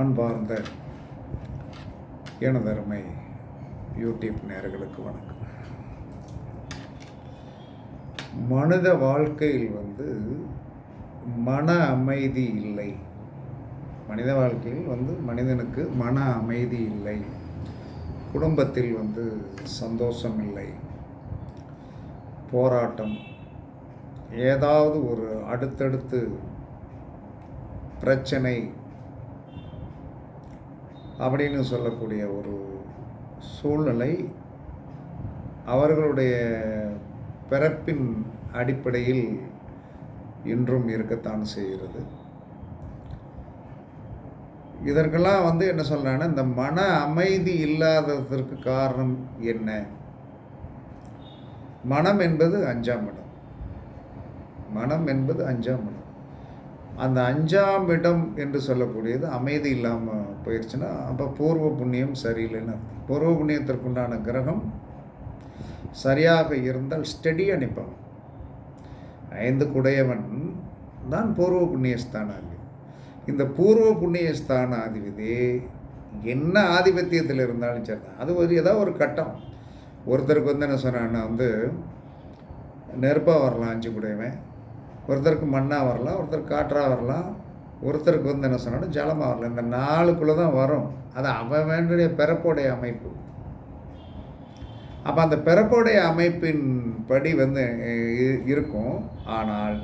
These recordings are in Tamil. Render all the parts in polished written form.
அன்பார்ந்த எனதருமை யூடியூப் நேயர்களுக்கு வணக்கம். மனித வாழ்க்கையில் மன அமைதி இல்லை. மனித வாழ்க்கையில் மனிதனுக்கு மன அமைதி இல்லை. குடும்பத்தில் சந்தோஷம் இல்லை. போராட்டம், ஏதாவது ஒரு அடுத்தடுத்து பிரச்சனை அப்படின்னு சொல்லக்கூடிய ஒரு சூழ்நிலை அவர்களுடைய பிறப்பின் அடிப்படையில் இன்றும் இருக்கத்தான் செய்கிறது. இதற்கெல்லாம் என்ன சொல்கிறாங்கன்னா, இந்த மன அமைதி இல்லாததற்கு காரணம் என்ன? மனம் என்பது 5ஆம் இடம். மனம் என்பது 5ஆம் இடம். அந்த 5ஆம் இடம் என்று சொல்லக்கூடியது அமைதி இல்லாமல் போயிடுச்சுன்னா அப்போ பூர்வ புண்ணியம் சரியில்லைன்னு அர்த்தம். பூர்வ புண்ணியத்திற்குண்டான கிரகம் சரியாக இருந்தால் ஸ்டெடியாக நிற்பான். 5 குடையவன் தான் பூர்வ புண்ணிய ஸ்தானாதிபதி. இந்த பூர்வ புண்ணிய ஸ்தானாதிபதி என்ன ஆதிபத்தியத்தில் இருந்தாலும் சரி தான், அது ஏதாவது ஒரு கட்டம். ஒருத்தருக்கு என்ன சொன்னான்னா நெருப்பாக வரலாம் 5 குடையவன், ஒருத்தருக்கு மண்ணாக வரலாம், ஒருத்தருக்கு காற்றாக வரலாம், ஒருத்தருக்கு என்ன சொன்னாலும் ஜலமாக வரலாம். இந்த 4க்குள்ளே தான் வரும். அது அவன் வேண்டிய பிறப்புடைய அமைப்பு. அப்போ அந்த பிறப்புடைய அமைப்பின் படி இருக்கும். ஆனால்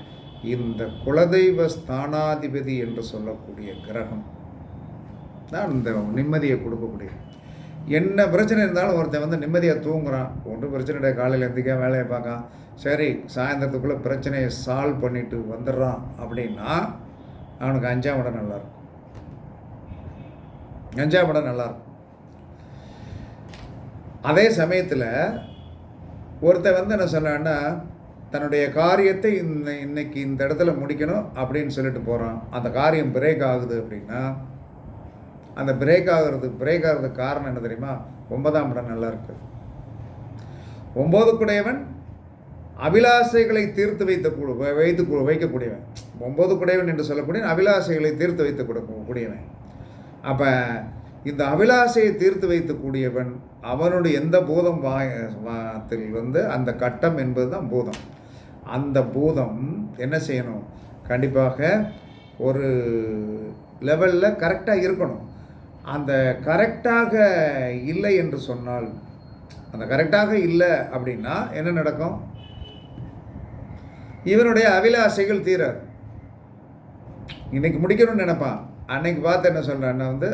இந்த குலதெய்வ ஸ்தானாதிபதி என்று சொல்லக்கூடிய கிரகம் தான் இந்த நிம்மதியை கொடுக்கக்கூடிய. என்ன பிரச்சனை இருந்தாலும் ஒருத்தன் நிம்மதியாக தூங்குறான். ஒன்றும் பிரச்சனை காலையில் எந்திரிக்க வேலையை பார்க்கான், சரி சாயந்தரத்துக்குள்ளே பிரச்சனையை சால்வ் பண்ணிட்டு வந்துடுறான் அப்படின்னா அவனுக்கு 5ஆம் இடம் நல்லாயிருக்கும். 5ஆம் இடம் நல்லாயிருக்கும். அதே சமயத்தில் ஒருத்தன் என்ன சொன்னான்னா, தன்னுடைய காரியத்தை இன்னைக்கு இந்த இடத்துல முடிக்கணும் அப்படின்னு சொல்லிட்டு போகிறான். அந்த காரியம் பிரேக் ஆகுது அப்படின்னா அந்த பிரேக் ஆகிறதுக்கு காரணம் என்ன தெரியுமா? 9ஆம் இடம் நல்லா இருக்குது. 9 குடையவன் அபிலாசைகளை தீர்த்து வைக்கக்கூடியவன். 9 குடையவன் என்று சொல்லக்கூடிய அபிலாசைகளை தீர்த்து வைக்கக்கூடியவன். அப்போ இந்த அபிலாசையை தீர்த்து வைக்கக்கூடியவன் அவனுடைய எந்த பூதம் வாத்தில் அந்த கட்டம் என்பது தான் பூதம். அந்த பூதம் என்ன செய்யணும்? கண்டிப்பாக ஒரு லெவலில் கரெக்டாக இருக்கணும். அந்த கரெக்டாக இல்லை என்று சொன்னால், அந்த கரெக்டாக இல்லை அப்படின்னா என்ன நடக்கும்? இவனுடைய அபிலாசைகள் தீராது. இன்னைக்கு முடிக்கணும்னு நினைப்பான், அன்னைக்கு பார்த்து என்ன சொல்கிறான்னா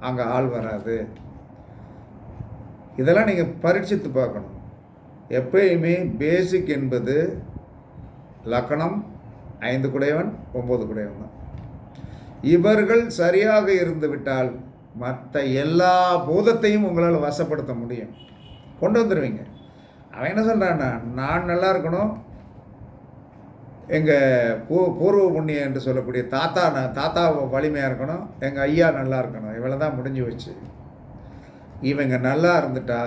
அங்கே ஆள் வராது. இதெல்லாம் நீங்கள் பரீட்சித்து பார்க்கணும். எப்பயுமே பேசிக் என்பது லக்கணம் 5 குடையவன் 9 குடையவன் தான். இவர்கள் சரியாக இருந்து விட்டால் மற்ற எல்லா பூதத்தையும் உங்களால் வசப்படுத்த முடியும், கொண்டு வந்துடுவீங்க. அவன் என்ன சொல்கிறான்னா, நான் நல்லா இருக்கணும், எங்கள் பூர்வ புண்ணியம் என்று சொல்லக்கூடிய தாத்தா வலிமையாக இருக்கணும், எங்கள் ஐயா நல்லா இருக்கணும், இவ்வளோ தான் முடிஞ்சு வச்சு. இவங்க நல்லா இருந்துட்டா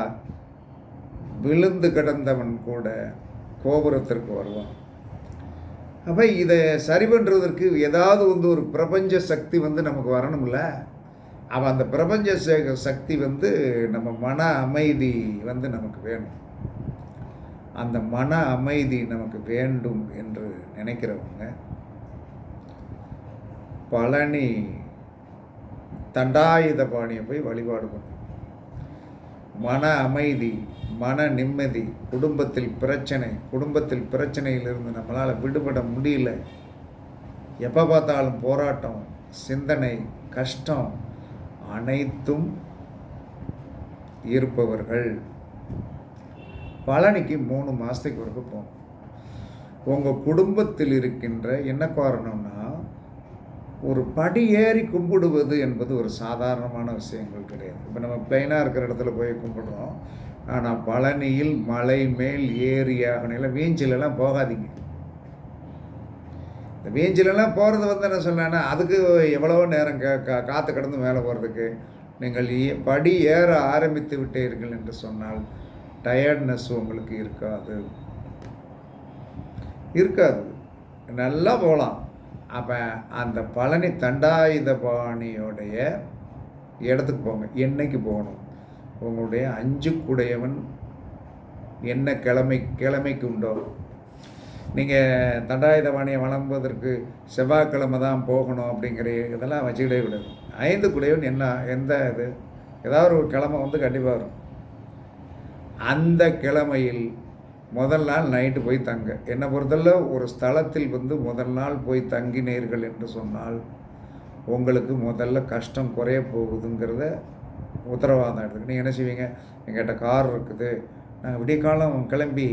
விழுந்து கிடந்தவன் கூட கோபுரத்திற்கு வருவான். அப்போ இதை சரி பண்ணுறதற்கு ஏதாவது ஒரு பிரபஞ்ச சக்தி நமக்கு வரணும்ல. அப்போ அந்த பிரபஞ்ச சக்தி நம்ம மன அமைதி நமக்கு வேணும். அந்த மன அமைதி நமக்கு வேண்டும் என்று நினைக்கிறவங்க பழனி தண்டாயுதபாணியை போய் வழிபாடு பண்ணும். மன அமைதி, மன நிம்மதி, குடும்பத்தில் பிரச்சனையிலிருந்து நம்மளால் விடுபட முடியல, எப்போ பார்த்தாலும் போராட்டம், சிந்தனை, கஷ்டம் அனைத்தும் இருப்பவர்கள் பழனிக்கு 3 மாதத்துக்கு ஒருக்க போகும். உங்கள் குடும்பத்தில் இருக்கின்ற என்ன காரணம்னா, ஒரு படி ஏறி கும்பிடுவது என்பது ஒரு சாதாரணமான விஷயங்கள் கிடையாது. இப்போ நம்ம பிளைனாக இருக்கிற இடத்துல போய் கும்பிடுறோம். ஆனால் பழனியில் மலை மேல் ஏரியாக வீஞ்சிலெல்லாம் போகாதீங்க. இந்த வீஞ்சிலெல்லாம் போகிறது என்ன சொன்னேன்னா, அதுக்கு எவ்வளவோ நேரம் காற்று கடந்து மேலே போகிறதுக்கு. நீங்கள் படி ஏற ஆரம்பித்து விட்டீர்கள் என்று சொன்னால் டயர்ட்னஸ் உங்களுக்கு இருக்காது, நல்லா போகலாம். அப்போ அந்த பழனி தண்டாயுதபாணியோடைய இடத்துக்கு போங்க. என்னைக்கு போகணும்? உங்களுடைய 5 குடையவன் என்ன கிழமைக்கு உண்டோ, நீங்கள் தண்டாயுதபாணியை வழங்குவதற்கு செவ்வாய்க்கிழமை தான் போகணும் அப்படிங்கிற இதெல்லாம் வச்சுக்கிட்டே விடாது. 5 குடையவன் எந்த இது ஏதாவது ஒரு கிழமை வந்து கண்டிப்பாக வரும். அந்த கிழமையில் முதல் நாள் நைட்டு போய் தங்க. என்னை பொறுத்தவரை ஒரு ஸ்தலத்தில் வந்து முதல் நாள் போய் தங்கினீர்கள் என்று சொன்னால் உங்களுக்கு முதல்ல கஷ்டம் குறைய போகுதுங்கிறத உத்தரவாதம் எடுத்துக்க. நீங்கள் என்ன செய்வீங்க? எங்கிட்ட கார் இருக்குது, நாங்கள் விடிய காலம் கிளம்பி,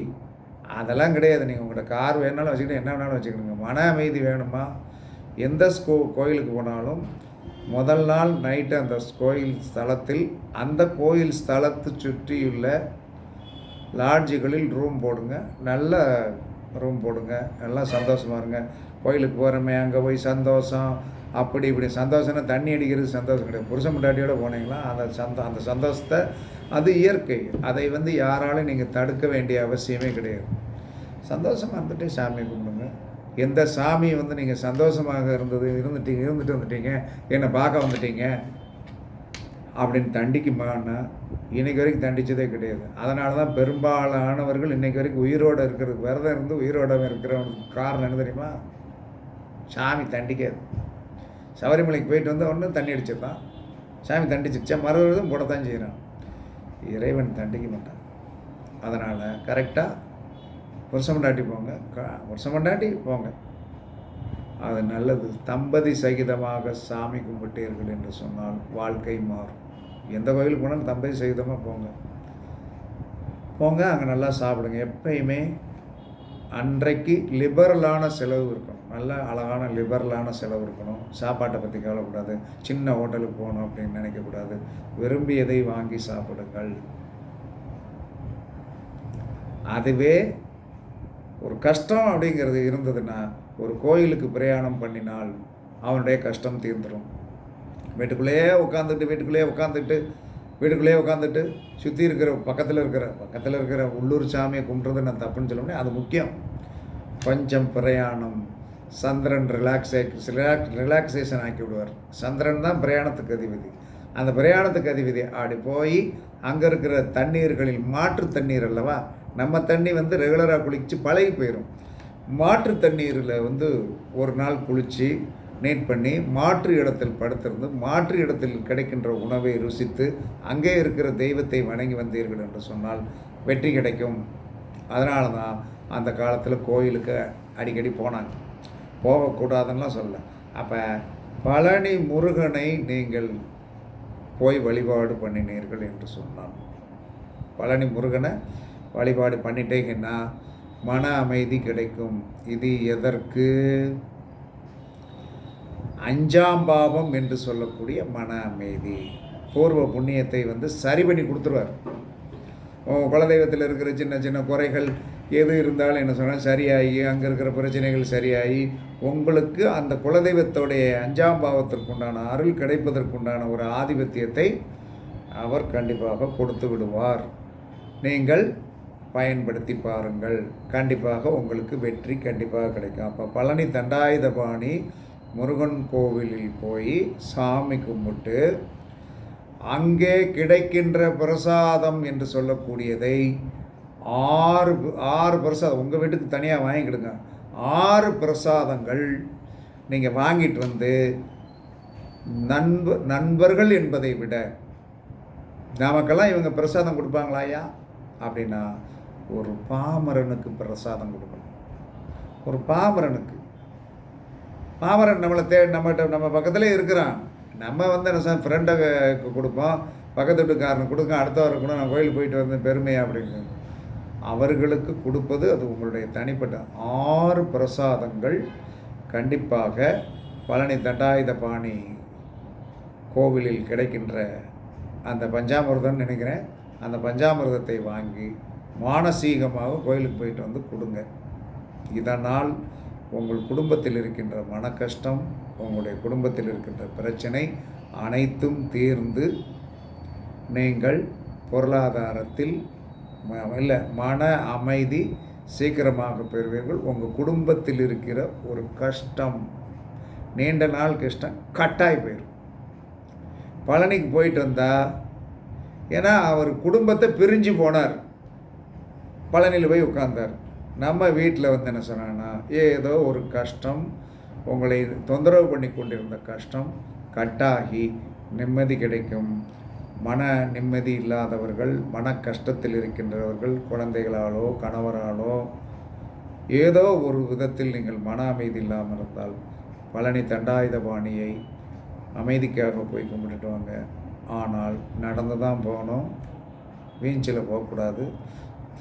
அதெல்லாம் கிடையாது. நீங்கள் உங்கள்கிட்ட கார் வேணாலும் வச்சுக்கிட்டு என்ன வேணாலும் வச்சுக்கிடுங்க. மன அமைதி வேணுமா? எந்த கோயிலுக்கு போனாலும் முதல் நாள் நைட்டு அந்த கோயில் ஸ்தலத்தில், அந்த கோயில் ஸ்தலத்தை சுற்றியுள்ள லாட்ஜுகளில் ரூம் போடுங்க. நல்ல ரூம் போடுங்க. நல்லா சந்தோஷமாக இருங்க. கோயிலுக்கு போகிறோமே அங்கே போய் சந்தோஷம், அப்படி இப்படி சந்தோஷம்னா தண்ணி அடிக்கிறது சந்தோஷம் கிடையாது. புருஷன் முன்னாடியோடு போனீங்களா அந்த சந்தோஷத்தை, அது இயற்கை. அதை வந்து யாராலும் நீங்கள் தடுக்க வேண்டிய அவசியமே கிடையாது. சந்தோஷமாக இருந்துட்டு சாமியை கும்பிடுங்க. எந்த சாமி வந்து நீங்கள் சந்தோஷமாக இருந்துட்டு வந்துட்டீங்க, என்னை பார்க்க வந்துட்டீங்க அப்படின்னு தண்டிக்குமான்னா இன்றைக்கி வரைக்கும் தண்டித்ததே கிடையாது. அதனால தான் பெரும்பாலானவர்கள் இன்றைக்கி வரைக்கும் உயிரோடு இருக்கிறதுக்கு, விரதம் இருந்து உயிரோட இருக்கிறவனுக்கு காரணம் என்ன தெரியுமா? சாமி தண்டிக்காது. சபரிமலைக்கு போயிட்டு வந்து ஒன்றும் தண்ணி அடிச்சிடலாம், சாமி தண்டிச்சிச்சா மறுபடியும் போடத்தான் செய்கிறான். இறைவன் தண்டிக்க மாட்டான். அதனால் கரெக்டாக வருஷம் கொண்டாட்டி போங்க, வருஷம் கொண்டாட்டி போங்க, அது நல்லது. தம்பதி சகிதமாக சாமி கும்பிட்டீர்கள் என்று சொன்னால் வாழ்க்கை மாறும். எந்த கோயிலுக்கு போனாலும் தம்பதி சகிதமாக போங்க, அங்கே நல்லா சாப்பிடுங்க. எப்பயுமே அன்றைக்கு லிபரலான செலவு இருக்கணும், நல்ல அழகான லிபரலான செலவு இருக்கணும். சாப்பாட்டை பற்றி கவலைக்கூடாது, சின்ன ஹோட்டலுக்கு போகணும் அப்படின்னு நினைக்கக்கூடாது. விரும்பியதை வாங்கி சாப்பிடுங்கள். அதுவே ஒரு கஷ்டம் அப்படிங்கிறது இருந்ததுன்னா, ஒரு கோயிலுக்கு பிரயாணம் பண்ணினால் அவனுடைய கஷ்டம் தீர்ந்துடும். வீட்டுக்குள்ளேயே உட்காந்துட்டு சுற்றி இருக்கிற பக்கத்தில் இருக்கிற உள்ளூர் சாமியை கும்பிட்றது நான் தப்புன்னு சொல்ல முடியும். அது முக்கியம். கொஞ்சம் பிரயாணம், சந்திரன் ரிலாக்ஸேஷன் ஆக்கி விடுவார். சந்திரன் தான் பிரயாணத்துக்கு அதிபதி. அந்த பிரயாணத்துக்கு அதிபதி அப்படி போய் அங்கே இருக்கிற தண்ணீர்களில் மாற்று தண்ணீர் அல்லவா, நம்ம தண்ணி வந்து ரெகுலராக குளித்து பழகி போயிடும். மாற்று தண்ணீரில் வந்து ஒரு நாள் குளித்து நீட் பண்ணி மாற்று இடத்தில் படுத்திருந்து மாற்று இடத்தில் கிடைக்கின்ற உணவை ருசித்து அங்கே இருக்கிற தெய்வத்தை வணங்கி வந்தீர்கள் என்று சொன்னால் வெற்றி கிடைக்கும். அதனால தான் அந்த காலத்தில் கோயிலுக்கு அடிக்கடி போனாங்க. போகக்கூடாதுன்னெலாம் சொல்ல. அப்போ பழனி முருகனை நீங்கள் போய் வழிபாடு பண்ணினீர்கள் என்று சொன்னான். பழனி முருகனை வழிபாடு பண்ணிட்டீங்கன்னா மன அமைதி கிடைக்கும். இது எதற்கு? 5ஆம் பாவம் என்று சொல்லக்கூடிய மன அமைதி. பூர்வ புண்ணியத்தை வந்து சரி பண்ணி கொடுத்துருவார். குலதெய்வத்தில் இருக்கிற சின்ன சின்ன குறைகள் எது இருந்தாலும் என்ன சொன்னால் சரியாகி, அங்கே இருக்கிற பிரச்சனைகள் சரியாகி, உங்களுக்கு அந்த குலதெய்வத்தோடைய 5ஆம் பாவத்திற்குண்டான அருள் கிடைப்பதற்குண்டான ஒரு ஆதிபத்தியத்தை அவர் கண்டிப்பாக கொடுத்து விடுவார். நீங்கள் பயன்படுத்தி பாருங்கள். கண்டிப்பாக உங்களுக்கு வெற்றி கண்டிப்பாக கிடைக்கும். அப்போ பழனி தண்டாயுதபாணி முருகன் கோவிலில் போய் சாமி கும்பிட்டு அங்கே கிடைக்கின்ற பிரசாதம் என்று சொல்லக்கூடியதை 6 பிரசாதம் உங்கள் வீட்டுக்கு தனியாக வாங்கிக்கிடுங்க. 6 பிரசாதங்கள் நீங்கள் வாங்கிட்டு வந்து நண்பர்கள் என்பதை விட நமக்கெல்லாம் இவங்க பிரசாதம் கொடுப்பாங்களா ஐயா அப்படின்னா, ஒரு பாமரனுக்கு பிரசாதம் கொடுக்கணும். ஒரு பாமரன் நம்ம பக்கத்துலேயே இருக்கிறான். நம்ம வந்து என்ன ஃப்ரெண்டை கொடுப்போம், பக்கத்து வீட்டுக்காரனுக்கு கொடுக்க, அடுத்தவருக்கு கூட நான் கோயிலுக்கு போயிட்டு வந்தேன் பெருமையாக அப்படின்னு அவர்களுக்கு கொடுப்பது அது உங்களுடைய தனிப்பட்ட 6 பிரசாதங்கள் கண்டிப்பாக பழனி தண்டாயுதபாணி கோவிலில் கிடைக்கின்ற அந்த பஞ்சாமிர்தம்னு நினைக்கிறேன். அந்த பஞ்சாமிர்தத்தை வாங்கி மானசீகமாக கோயிலுக்கு போயிட்டு வந்து கொடுங்க. இதனால் உங்கள் குடும்பத்தில் இருக்கின்ற மன கஷ்டம், உங்களுடைய குடும்பத்தில் இருக்கின்ற பிரச்சனை அனைத்தும் தீர்ந்து நீங்கள் பொருளாதாரத்தில் மன அமைதி சீக்கிரமாக பெறுவீர்கள். உங்கள் குடும்பத்தில் இருக்கிற ஒரு கஷ்டம், நீண்ட நாள் கஷ்டம் கட்டாய் போயிடும். பழனிக்கு போயிட்டு வந்தால், ஏன்னா அவர் குடும்பத்தை பிரிஞ்சு போனார், பழனியில் போய் உட்கார்ந்தார். நம்ம வீட்டில் வந்து என்ன சொன்னாங்கன்னா, ஏதோ ஒரு கஷ்டம், உங்களை தொந்தரவு பண்ணி கொண்டிருந்த கஷ்டம் கட்டாகி நிம்மதி கிடைக்கும். மன நிம்மதி இல்லாதவர்கள், மன கஷ்டத்தில் இருக்கின்றவர்கள், குழந்தைகளாலோ கணவராலோ ஏதோ ஒரு விதத்தில் நீங்கள் மன அமைதி இல்லாமல் இருந்தால் பழனி தண்டாயுதபாணியை அமைதிக்காக போய் கும்பிட்டுட்டு வாங்க. ஆனால் நடந்து தான் போகணும், வீஞ்சில் போகக்கூடாது.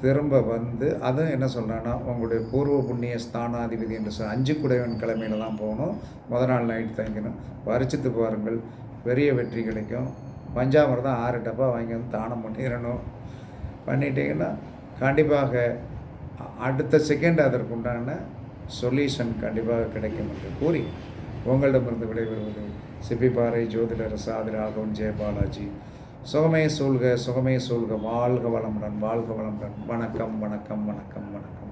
திரும்ப வந்து அதுவும் என்ன சொல்கிறேன்னா, உங்களுடைய பூர்வ புண்ணிய ஸ்தானாதிபதி என்று 5 குடைவன் கிழமையில் தான் போகணும். முதல் நாள் நைட்டு தங்கணும். பரிசித்து பாருங்கள், பெரிய வெற்றி கிடைக்கும். பஞ்சாமிர்தம் 6 டப்பா வாங்கி வந்து தானம் பண்ணிடணும். பண்ணிட்டீங்கன்னா கண்டிப்பாக அடுத்த செகண்ட் அதற்குண்டான சொல்யூஷன் கண்டிப்பாக கிடைக்கும் என்று கூறி உங்களிடமிருந்து விடைபெறுவது சிப்பிப்பாறை ஜோதிடர் சாதி ராகவன் ஜெயபாலாஜி. சுகமே சூழ்க, சுகமே சூழ்க. வாழ்க வளமுடன், வாழ்க வளமுடன். வணக்கம், வணக்கம், வணக்கம், வணக்கம்.